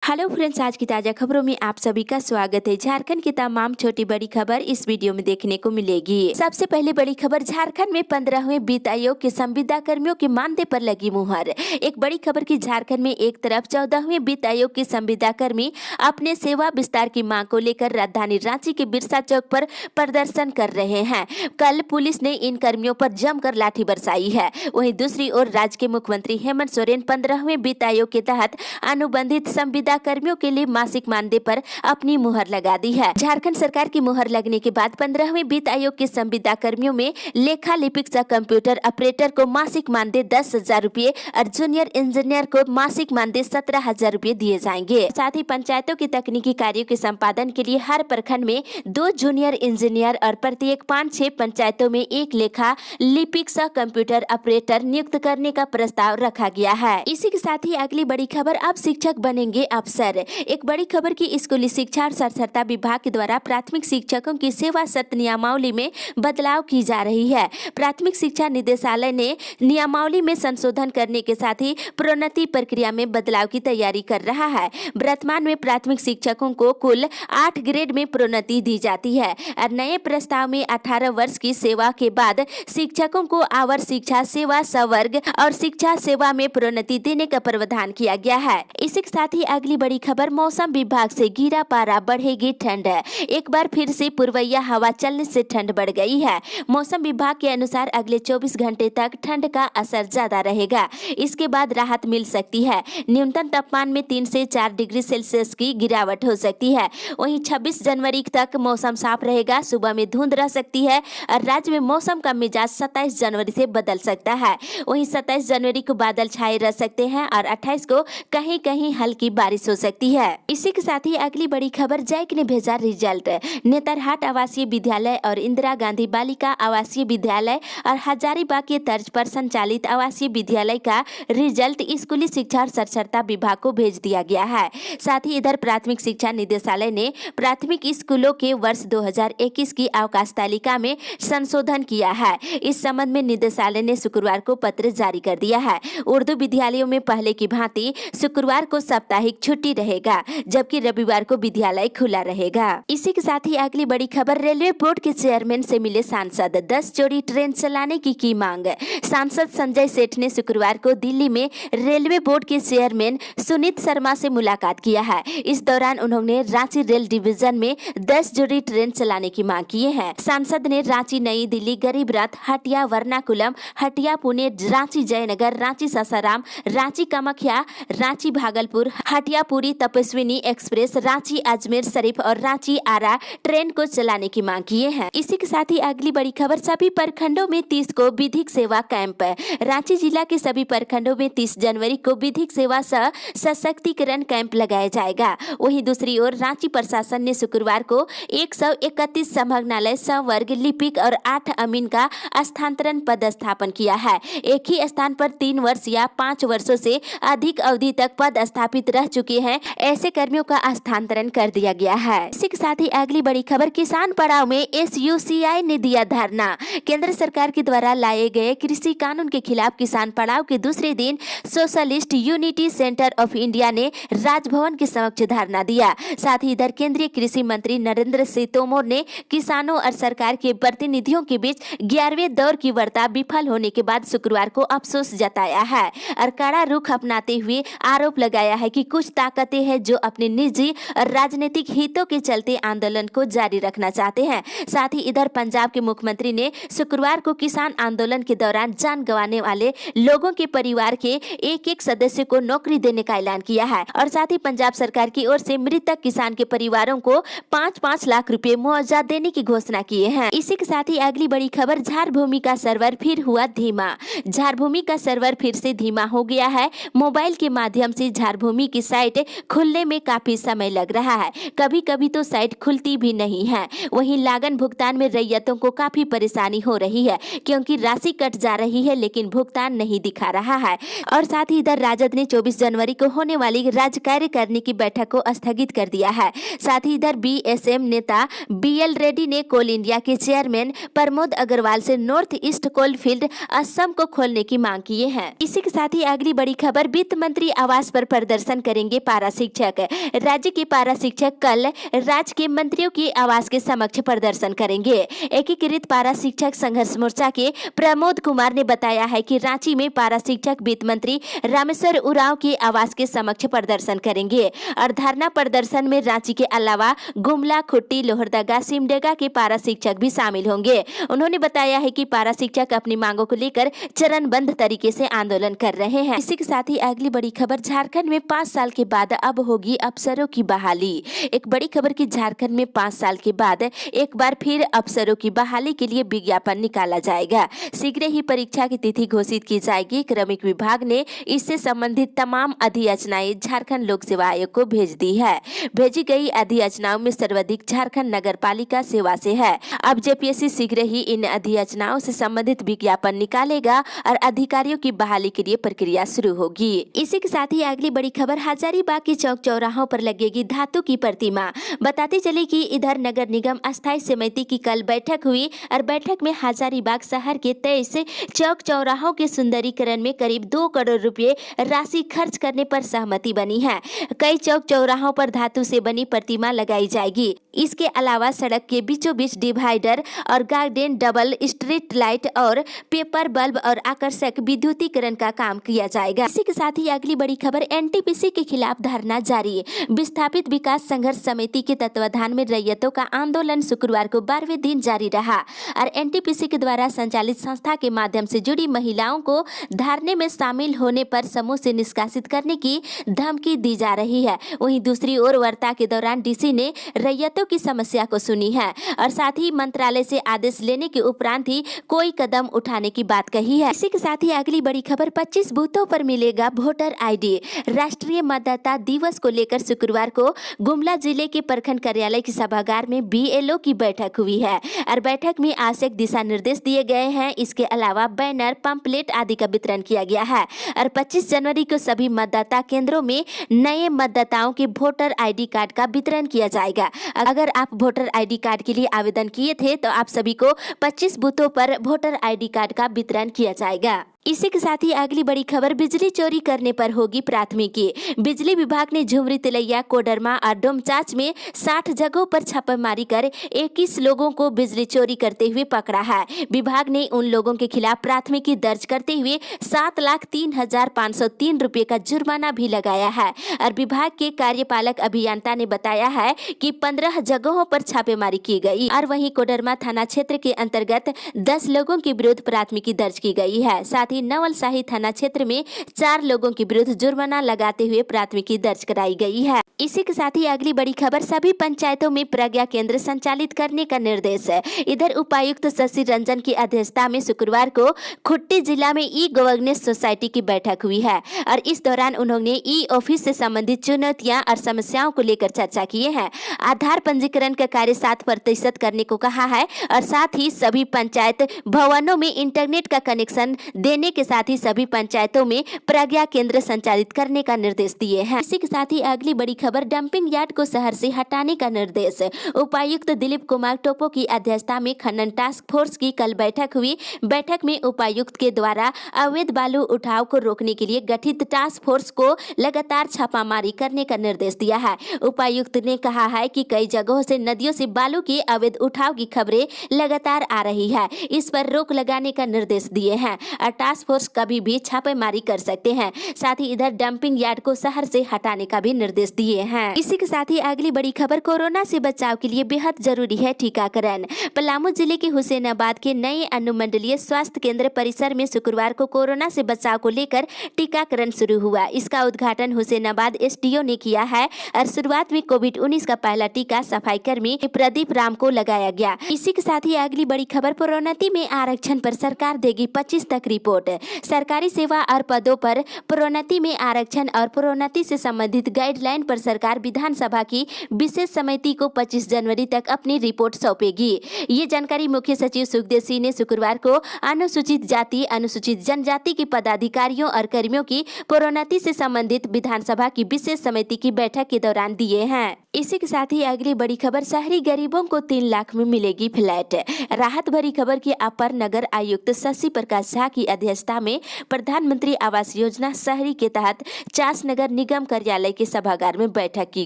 Hello friends, आज की ताजा खबरों में आप सभी का स्वागत है। झारखंड की तमाम छोटी बड़ी खबर इस वीडियो में देखने को मिलेगी। सबसे पहले बड़ी खबर, झारखंड में 15वें वित्त आयोग के संविदा कर्मियों के मानदेय पर लगी मुहर। एक बड़ी खबर की झारखंड में एक तरफ 14वें वित्त आयोग के संविदा कर्मी अपने सेवा विस्तार की मांग को लेकर राजधानी रांची के बिरसा चौक पर प्रदर्शन कर रहे हैं। कल पुलिस ने इन कर्मियों पर जमकर लाठी बरसाई है। वहीं दूसरी ओर राज्य के मुख्यमंत्री हेमंत सोरेन 15वें वित्त आयोग के तहत अनुबंधित संविदा कर्मियों के लिए मासिक मानदेय पर अपनी मुहर लगा दी है। झारखंड सरकार की मुहर लगने के बाद 15वें वित्त आयोग के संविदा कर्मियों में लेखा लिपिक सह कंप्यूटर ऑपरेटर को मासिक मानदेय 10,000 रूपए और जूनियर इंजीनियर को मासिक मानदेय 17,000 रूपए दिए जाएंगे। साथ ही पंचायतों के तकनीकी कार्यों के संपादन के लिए हर प्रखंड में 2 जूनियर इंजीनियर और प्रत्येक 5-6 पंचायतों में 1 लेखा लिपिक सह कंप्यूटर ऑपरेटर नियुक्त करने का प्रस्ताव रखा गया है। इसी के साथ ही अगली बड़ी खबर, अब शिक्षक बनेंगे अफसर। एक बड़ी खबर की स्कूली शिक्षा और साक्षरता विभाग के द्वारा प्राथमिक शिक्षकों की सेवा शर्त नियमावली में बदलाव की जा रही है। प्राथमिक शिक्षा निदेशालय ने नियमावली में संशोधन करने के साथ ही प्रोन्नति प्रक्रिया में बदलाव की तैयारी कर रहा है। वर्तमान में प्राथमिक शिक्षकों को कुल 8 ग्रेड में प्रोन्नति दी जाती है और नए प्रस्ताव में 18 वर्ष की सेवा के बाद शिक्षकों को आवर शिक्षा सेवा सवर्ग और शिक्षा सेवा में प्रोन्नति देने का प्रावधान किया गया है। इसी के साथ ही अगली बड़ी खबर, मौसम विभाग से गिरा पारा, बढ़ेगी ठंड। एक बार फिर से पूर्वैया हवा चलने से ठंड बढ़ गई है। मौसम विभाग के अनुसार अगले 24 घंटे तक ठंड का असर ज्यादा रहेगा। इसके बाद राहत मिल सकती है। न्यूनतम तापमान में 3 से 4 डिग्री सेल्सियस की गिरावट हो सकती है। वहीं 26 जनवरी तक मौसम साफ रहेगा। सुबह में धुंध रह सकती है और राज्य में मौसम का मिजाज 27 जनवरी से बदल सकता है। वहीं 27 जनवरी को बादल छाए रह सकते हैं और 28 को कहीं कहीं हल्की बारिश हो सकती है। इसी के साथ ही अगली बड़ी खबर, जैक ने भेजा रिजल्ट। नेतरहाट आवासीय विद्यालय और इंदिरा गांधी बालिका आवासीय विद्यालय और हजारीबाग के तर्ज पर संचालित आवासीय विद्यालय का रिजल्ट स्कूली शिक्षा और साक्षरता विभाग को भेज दिया गया है। साथ ही इधर प्राथमिक शिक्षा निदेशालय ने प्राथमिक स्कूलों के वर्ष 2021 की अवकाश तालिका में संशोधन किया है। इस संबंध में निदेशालय ने शुक्रवार को पत्र जारी कर दिया है। उर्दू विद्यालयों में पहले की भांति शुक्रवार को साप्ताहिक छुट्टी रहेगा, जबकि रविवार को विद्यालय खुला रहेगा। इसी के साथ ही अगली बड़ी खबर, रेलवे बोर्ड के चेयरमैन से मिले सांसद, 10 जोड़ी ट्रेन चलाने की मांग। सांसद संजय सेठ ने शुक्रवार को दिल्ली में रेलवे बोर्ड के चेयरमैन सुनीत शर्मा से मुलाकात किया है। इस दौरान उन्होंने रांची रेल डिवीजन में 10 जोड़ी ट्रेन चलाने की मांग की है। सांसद ने रांची नई दिल्ली गरीब रथ, हटिया वर्नाकुलम, हटिया पुणे, रांची जयनगर, रांची सासाराम, रांची कामाख्या, रांची भागलपुर, हटिया पुरी तपस्विनी एक्सप्रेस, रांची अजमेर शरीफ और रांची आरा ट्रेन को चलाने की मांग किए हैं। इसी के साथ ही अगली बड़ी खबर, सभी प्रखंडों में 30 को विधिक सेवा कैंप। रांची जिला के सभी प्रखंडों में 30 जनवरी को विधिक सेवा सह सशक्तिकरण कैंप लगाया जाएगा। वहीं दूसरी ओर रांची प्रशासन ने शुक्रवार को 131 संभागनालय संवर्ग लिपिक और 8 अमीन का स्थानांतरण पदस्थापन किया है। एक ही स्थान पर 3 वर्ष या 5 वर्षों से अधिक अवधि तक पद स्थापित रह चुके हैं, ऐसे कर्मियों का स्थानांतरण कर दिया गया है। इसी के साथ ही अगली बड़ी खबर, किसान पड़ाव में SUCI ने दिया धरना। केंद्र सरकार के द्वारा लाए गए कृषि कानून के खिलाफ किसान पड़ाव के दूसरे दिन socialist unity centre of India ने राजभवन के समक्ष धरना दिया। साथ ही इधर केंद्रीय कृषि मंत्री नरेंद्र सिंह तोमर ने किसानों और सरकार के प्रतिनिधियों के बीच 11वें दौर की वार्ता विफल होने के बाद शुक्रवार को अफसोस जताया है और कड़ा रुख अपनाते हुए आरोप लगाया है कि कुछ ताकतें हैं जो अपने निजी और राजनीतिक हितों के चलते आंदोलन को जारी रखना चाहते हैं। साथ ही इधर पंजाब के मुख्यमंत्री ने शुक्रवार को किसान आंदोलन के दौरान जान गंवाने वाले लोगों के परिवार के एक सदस्य को नौकरी देने का ऐलान किया है और साथ ही पंजाब सरकार की ओर से मृतक किसान के परिवारों को 5-5 लाख रुपए मुआवजा देने की घोषणा किए हैं। इसी के साथ ही अगली बड़ी खबर, झारभूमि का सर्वर फिर हुआ धीमा। झारभूमि का सर्वर फिर से धीमा हो गया है। मोबाइल के माध्यम से झारभूमि की साइट खुलने में काफी समय लग रहा है। कभी कभी तो साइट खुलती भी नहीं है। वहीं लागन भुगतान में रैयतों को काफी परेशानी हो रही है क्योंकि राशि कट जा रही है लेकिन भुगतान नहीं दिखा रहा है। और साथ ही इधर राजद ने 24 जनवरी को होने वाली राज्य कार्यकारिणी की बैठक को स्थगित कर दिया है। साथ ही इधर BSM नेता BL रेड्डी ने कोल इंडिया के चेयरमैन प्रमोद अग्रवाल से North East Coal Field Assam को खोलने की मांग की है। इसी के साथ ही अगली बड़ी खबर, वित्त मंत्री आवास पर प्रदर्शन करेंगे करेंगे पारा शिक्षक। राज्य के पारा शिक्षक कल राज्य के मंत्रियों के आवास के समक्ष प्रदर्शन करेंगे। एकीकृत पारा शिक्षक संघर्ष मोर्चा के प्रमोद कुमार ने बताया है कि रांची में पारा शिक्षक वित्त मंत्री रामेश्वर उरांव के आवास के समक्ष प्रदर्शन करेंगे और धरना प्रदर्शन में रांची के अलावा गुमला, खुट्टी, लोहरदगा, सिमडेगा के पारा शिक्षक भी शामिल होंगे। उन्होंने बताया है कि पारा शिक्षक अपनी मांगों को लेकर चरणबद्ध तरीके से आंदोलन कर रहे हैं। इसी के साथ ही अगली बड़ी खबर, झारखंड में 5 साल के बाद अब होगी अफसरों की बहाली। एक बड़ी खबर की झारखंड में 5 साल के बाद एक बार फिर अफसरों की बहाली के लिए विज्ञापन निकाला जाएगा। शीघ्र ही परीक्षा की तिथि घोषित की जाएगी। क्रमिक विभाग ने इससे संबंधित तमाम अधियाचनाएं झारखंड लोक सेवा आयोग को भेज दी है। भेजी गई अधियाचनाओं में सर्वाधिक झारखंड नगर पालिका सेवा से है। अब जेपीएससी शीघ्र ही इन अधियाचनाओं से संबंधित विज्ञापन निकालेगा और अधिकारियों की बहाली के लिए प्रक्रिया शुरू होगी। इसी के साथ ही अगली बड़ी खबर, हजारीबाग के चौक चौराहों पर लगेगी धातु की प्रतिमा। बताते चले कि इधर नगर निगम अस्थायी समिति की कल बैठक हुई और बैठक में हजारीबाग शहर के 23 चौक चौराहों के सुंदरीकरण में करीब 2 करोड़ रुपए राशि खर्च करने पर सहमति बनी है। कई चौक चौराहों पर धातु से बनी प्रतिमा लगाई जाएगी। इसके अलावा सड़क के बीचों बीच डिवाइडर और गार्डन, डबल स्ट्रीट लाइट और पेपर बल्ब और आकर्षक विद्युतीकरण का काम किया जाएगा। इसी के साथ ही अगली बड़ी खबर, एनटीपीसी के खिलाफ धरना जारी। विस्थापित विकास संघर्ष समिति के तत्वाधान में रैयतों का आंदोलन शुक्रवार को 12वें दिन जारी रहा और एनटीपीसी के द्वारा संचालित संस्था के माध्यम से जुड़ी महिलाओं को धरने में शामिल होने पर समूह से निष्कासित करने की धमकी दी जा रही है। वहीं दूसरी ओर वार्ता के दौरान डीसी ने रैयतों की समस्या को सुनी है और साथ ही मंत्रालय से आदेश लेने के उपरांत ही कोई कदम उठाने की बात कही है। इसी के साथ ही अगली बड़ी खबर, 25 बूथों पर मिलेगा वोटर आईडी। राष्ट्रीय मतदाता दिवस को लेकर शुक्रवार को गुमला जिले के प्रखंड कार्यालय के सभागार में बीएलओ की बैठक हुई है और बैठक में आवश्यक दिशा निर्देश दिए गए हैं। इसके अलावा बैनर, पंपलेट आदि का वितरण किया गया है और 25 जनवरी को सभी मतदाता केंद्रों में नए मतदाताओं के वोटर आईडी कार्ड का वितरण किया जाएगा। अगर आप वोटर आईडी कार्ड के लिए आवेदन किए थे तो आप सभी को 25 बूथों पर वोटर आईडी कार्ड का वितरण किया जाएगा। इसी के साथ ही अगली बड़ी खबर, बिजली चोरी करने पर होगी प्राथमिकी। बिजली विभाग ने झुमरी, तिलैया, कोडरमा और डोमचांच में 60 जगहों पर छापेमारी कर 21 लोगों को बिजली चोरी करते हुए पकड़ा है। विभाग ने उन लोगों के खिलाफ प्राथमिकी दर्ज करते हुए 7,03,503 रुपये का जुर्माना भी लगाया है और विभाग के कार्यपालक अभियंता ने बताया है कि 15 जगहों पर छापेमारी की गई और वहीं कोडरमा थाना क्षेत्र के अंतर्गत 10 लोगों के विरुद्ध प्राथमिकी दर्ज की गई है। साथ ही नवलशाही थाना क्षेत्र में 4 लोगों के विरुद्ध जुर्माना लगाते हुए प्राथमिकी दर्ज कराई गई है। इसी के साथ ही अगली बड़ी खबर, सभी पंचायतों में प्रज्ञा केंद्र संचालित करने का निर्देश है। इधर उपायुक्त शशि रंजन की अध्यक्षता में शुक्रवार को खुट्टी जिला में ई गवर्नेंस सोसाइटी की बैठक हुई है और इस दौरान उन्होंने ई ऑफिस से संबंधित चुनौतियां और समस्याओं को लेकर चर्चा किए हैं। आधार पंजीकरण का कार्य 7% करने को कहा है और साथ ही सभी पंचायत भवनों में इंटरनेट का कनेक्शन देने के साथ ही सभी पंचायतों में प्रज्ञा केंद्र संचालित करने का निर्देश दिए हैं। इसी के साथ ही अगली बड़ी खबर, डंपिंग यार्ड को शहर से हटाने का निर्देश। उपायुक्त दिलीप कुमार टोपो की अध्यक्षता में खनन टास्क फोर्स की कल बैठक हुई। बैठक में उपायुक्त के द्वारा अवैध बालू उठाव को रोकने के लिए गठित टास्क फोर्स को लगातार छापामारी करने का निर्देश दिया है। उपायुक्त ने कहा है कि कई जगहों से नदियों से बालू के अवैध उठाव की खबरें लगातार आ रही है। इस पर रोक लगाने का निर्देश दिए हैं और टास्क फोर्स कभी भी छापेमारी कर सकते हैं। साथ ही इधर डंपिंग यार्ड को शहर से हटाने का भी निर्देश दिए हैं। इसी के साथ ही अगली बड़ी खबर, कोरोना से बचाव के लिए बेहद जरूरी है टीकाकरण। पलामू जिले के हुसैनाबाद के नए अनुमंडलीय स्वास्थ्य केंद्र परिसर में शुक्रवार को कोरोना से बचाव को लेकर टीकाकरण शुरू हुआ। इसका उद्घाटन हुसैनाबाद एसडीओ ने किया है और शुरुआत में कोविड-19 का पहला टीका सफाई कर्मी प्रदीप राम को लगाया गया। इसी के साथ ही अगली बड़ी खबर, प्रोन्नति में आरक्षण पर सरकार देगी 25 तक रिपोर्ट। सरकारी सेवा और पदों पर प्रोन्नति में आरक्षण और प्रोन्नति से संबंधित गाइडलाइन पर सरकार विधानसभा की विशेष समिति को 25 जनवरी तक अपनी रिपोर्ट सौंपेगी। ये जानकारी मुख्य सचिव सुखदेव सिंह ने शुक्रवार को अनुसूचित जाति, अनुसूचित जनजाति के पदाधिकारियों और कर्मियों की प्रोन्नति से संबंधित विधानसभा की विशेष समिति की बैठक के दौरान दिए हैं। इसी के साथ ही अगली बड़ी खबर, शहरी गरीबों को 3 लाख में मिलेगी फ्लैट। राहत भरी खबर की अपर नगर आयुक्त शशि प्रकाश झा की अध्यक्षता में प्रधानमंत्री आवास योजना शहरी के तहत चास नगर निगम कार्यालय के सभागार में बैठक की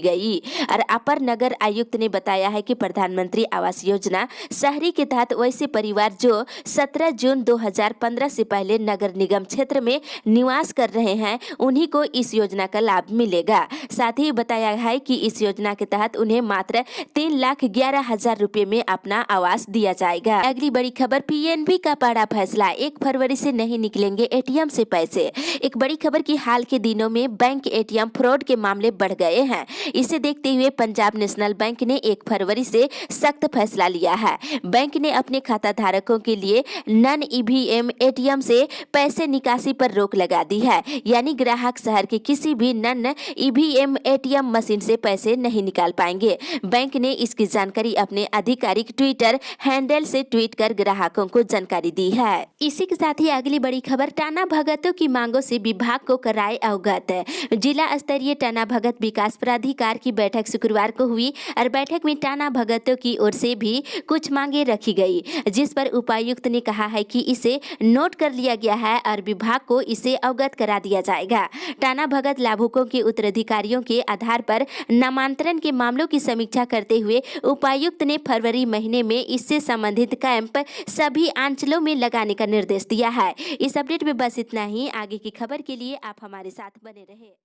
गई। और अपर नगर आयुक्त ने बताया है कि प्रधानमंत्री आवास योजना शहरी के तहत वैसे परिवार जो 17 जून 2015 से पहले नगर निगम क्षेत्र में निवास कर रहे हैं, उन्हीं को इस योजना का लाभ मिलेगा। साथ ही बताया है कि इस योजना के तहत उन्हें मात्र 3,11,000 रुपए में अपना आवास दिया जाएगा। अगली बड़ी खबर, पीएनबी का बड़ा फैसला, 1 फरवरी से नहीं निकलेंगे एटीएम से पैसे। एक बड़ी खबर की हाल के दिनों में बैंक एटीएम फ्रॉड के मामले बढ़ गए हैं। इसे देखते हुए पंजाब नेशनल बैंक ने 1 फरवरी से सख्त फैसला लिया है। बैंक ने अपने खाता धारकों के लिए नन ईवीएम एटीएम से पैसे निकासी पर रोक लगा दी है, यानी ग्राहक शहर के किसी भी नन ईवीएम एटीएम मशीन से पैसे नहीं निकाल पाएंगे। बैंक ने इसकी जानकारी अपने आधिकारिक ट्विटर हैंडल से ट्वीट कर ग्राहकों को जानकारी दी है। इसी के साथ ही अगली बड़ी खबर, टाना भगतों की मांगों से विभाग को कराए अवगत। जिला स्तरीय टाना भगत विकास प्राधिकार की बैठक शुक्रवार को हुई और बैठक में टाना भगतों की ओर से भी कुछ मांगे रखी गई, जिस पर उपायुक्त ने कहा है कि इसे नोट कर लिया गया है और विभाग को इसे अवगत करा दिया जाएगा। टाना भगत लाभुकों के उत्तराधिकारियों के आधार पर नामांतरण के मामलों की समीक्षा करते हुए उपायुक्त ने फरवरी महीने में इससे संबंधित कैंप सभी अंचलों में लगाने का निर्देश दिया है। इस अपडेट में बस इतना ही। आगे की खबर के लिए आप हमारे साथ बने रहे।